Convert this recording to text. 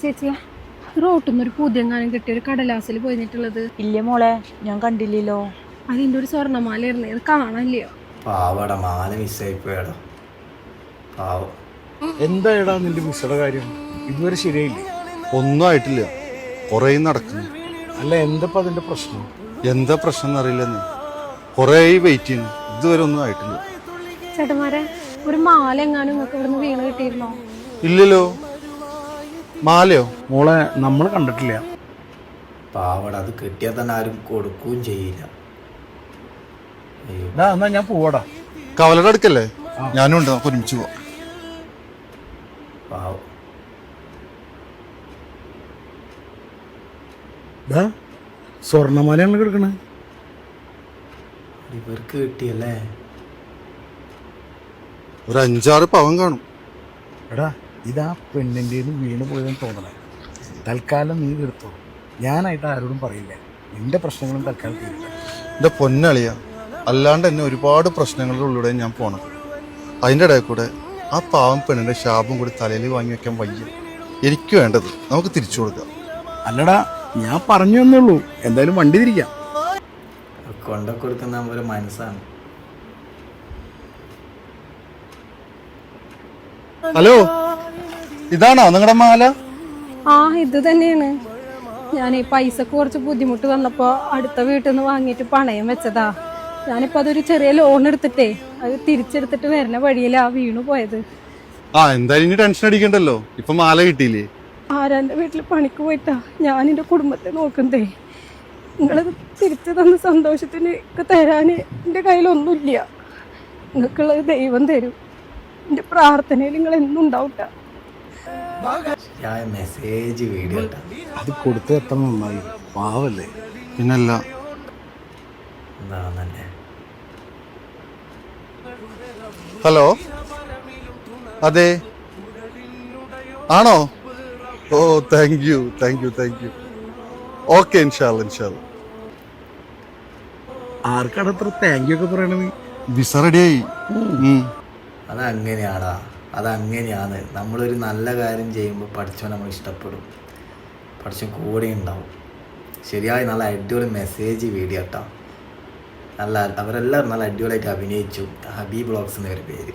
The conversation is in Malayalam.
ചേച്ചിയാ റോട്ടിന്നൊരു പുതിയങ്ങാനും കിട്ടിയ ഒരു കടലാസിൽ പോയിട്ടുള്ളത്. ഇല്ലേ മോളെ, ഞാൻ കണ്ടില്ലല്ലോ. അതിന്റെ ഒരു സ്വർണ്ണമാലയായിരുന്നു, അത് കാണാനില്ലയോ? പാവടാ, മാല മിസ്സായി പോയാടാ. പാവം. എന്തായടാ നിന്റെ മിസ്സയുടെ കാര്യം? ഇതുവരെ ശരിയായില്ലേ? ഒന്നും ആയിട്ടില്ല, കുറേ നടക്കുന്നു. അല്ല, എന്തപ്പോ അതിന്റെ പ്രശ്നം? എന്താ പ്രശ്നം എന്നറിയില്ലെന്ന്, കുറേ വെയിറ്റ് ചെയ്യുന്നു, ഇതുവരെ ഒന്നും ആയിട്ടില്ല. ചേട്ടന്മാരെ, ഒരു മാല എങ്ങാനും നിങ്ങൾക്ക് ഇവിടുന്ന് വീണ് കിട്ടിയിരുന്നോ? ഇല്ലല്ലോ. മാലയോ? മോളെ, നമ്മൾ കണ്ടിട്ടില്ല. പാവടാ, അത് കിട്ടിയാൽ തന്നെ ആരും കൊടുക്കുകയും ചെയ്യില്ല. അയ്യോ. എന്നാ ഞാൻ പോവാടാ. കവലയുടെ അടുക്കല്ലേ? ഞാനും ഉണ്ട്, നമുക്ക് ഒരുമിച്ച് പോവാം. പാവം. സ്വർണ്ണമാലയാണ് കിടക്കണേ. ഇവർക്ക് കിട്ടിയല്ലേ? ഒരു 5-6 പവൻ കാണും. എടാ, ഇതാ പെണ്ണിൻ്റെ വീണ് പോയതെന്ന് തോന്നണേ. തൽക്കാലം നീ എടുത്തോ, ഞാനായിട്ട് ആരോടും പറയില്ല. നിന്റെ പ്രശ്നങ്ങളും തൽക്കാലം തീരില്ല. എൻ്റെ പൊന്നളിയ, അല്ലാണ്ട് തന്നെ ഒരുപാട് പ്രശ്നങ്ങളുടെ ഉള്ളിലൂടെ ഞാൻ പോണം. അതിൻ്റെ ഇടയിൽ കൂടെ ആ പാവം പെണ്ണിൻ്റെ ശാപം കൂടി തലയിൽ വാങ്ങി വെക്കാൻ വയ്യ. എനിക്ക് വേണ്ടത് നമുക്ക് തിരിച്ചു കൊടുക്കാം. അല്ലടാ, ഞാൻ പറഞ്ഞു തന്നുള്ളൂ. എന്തായാലും വണ്ടി തിരിക്കാം. കൊണ്ട കൊടുക്കുന്ന ഒരു മനസ്സാണ്. ഹലോ, ഇതാണോ നിങ്ങളുടെ മാല? ആ, ഇത് തന്നെയാണ്. ഞാൻ ഈ പൈസക്ക് കുറച്ച് ബുദ്ധിമുട്ട് വന്നപ്പോൾ അടുത്ത വീട്ടിൽ നിന്ന് വാങ്ങിയിട്ട് പണയം വെച്ചതാ. ഞാനിപ്പോൾ അതൊരു ചെറിയ ലോൺ എടുത്തിട്ടേ അത് തിരിച്ചെടുത്തിട്ട് വരുന്ന വഴിയിലാ വീണു പോയത്. എന്തായാലും ഇനി ടെൻഷൻ അടിക്കണ്ടല്ലോ, ഇപ്പൊ മാല കിട്ടിയില്ലേ? ആരാൻ്റെ വീട്ടിൽ പണിക്ക് പോയിട്ടാ ഞാൻ എൻ്റെ കുടുംബത്തെ നോക്കുന്നതേ. നിങ്ങളത് തിരിച്ചു തന്ന സന്തോഷത്തിന് തരാൻ എൻ്റെ കയ്യിലൊന്നുമില്ല. നിങ്ങൾക്കുള്ളത് ദൈവം തരും. എൻ്റെ പ്രാർത്ഥനയിൽ നിങ്ങൾ എന്നും ഉണ്ടാവട്ട. മെസ്സേജ് വീഡിയോ അത് കൊടുത്ത് എത്ര നന്നായി. പാവല്ലേ? പിന്നല്ല. എന്താണെന്നല്ലേ. ഹലോ, അതെ, ആണോ? ഓ, താങ്ക് യു. ഓക്കെ, ഇൻഷാല്ല. ആർക്കാണ് അത്ര താങ്ക് യു ഒക്കെ പറയണത്? വിസ റെഡിയായി. അതങ്ങനെയാടാ, അതങ്ങനെയാണ്. നമ്മളൊരു നല്ല കാര്യം ചെയ്യുമ്പോൾ പഠിച്ചോ നമ്മൾ ഇഷ്ടപ്പെടും, പഠിച്ചോ കൂടെ ഉണ്ടാവും. ശരിയായി നല്ല അടിപൊളി മെസ്സേജ് വീഡിയോ കേട്ടോ. അവരെല്ലാവരും നല്ല അടിപൊളിയായിട്ട് അഭിനയിച്ചു. ഹബീബ് വ്ളോഗ്സ് എന്നൊരു പേര്.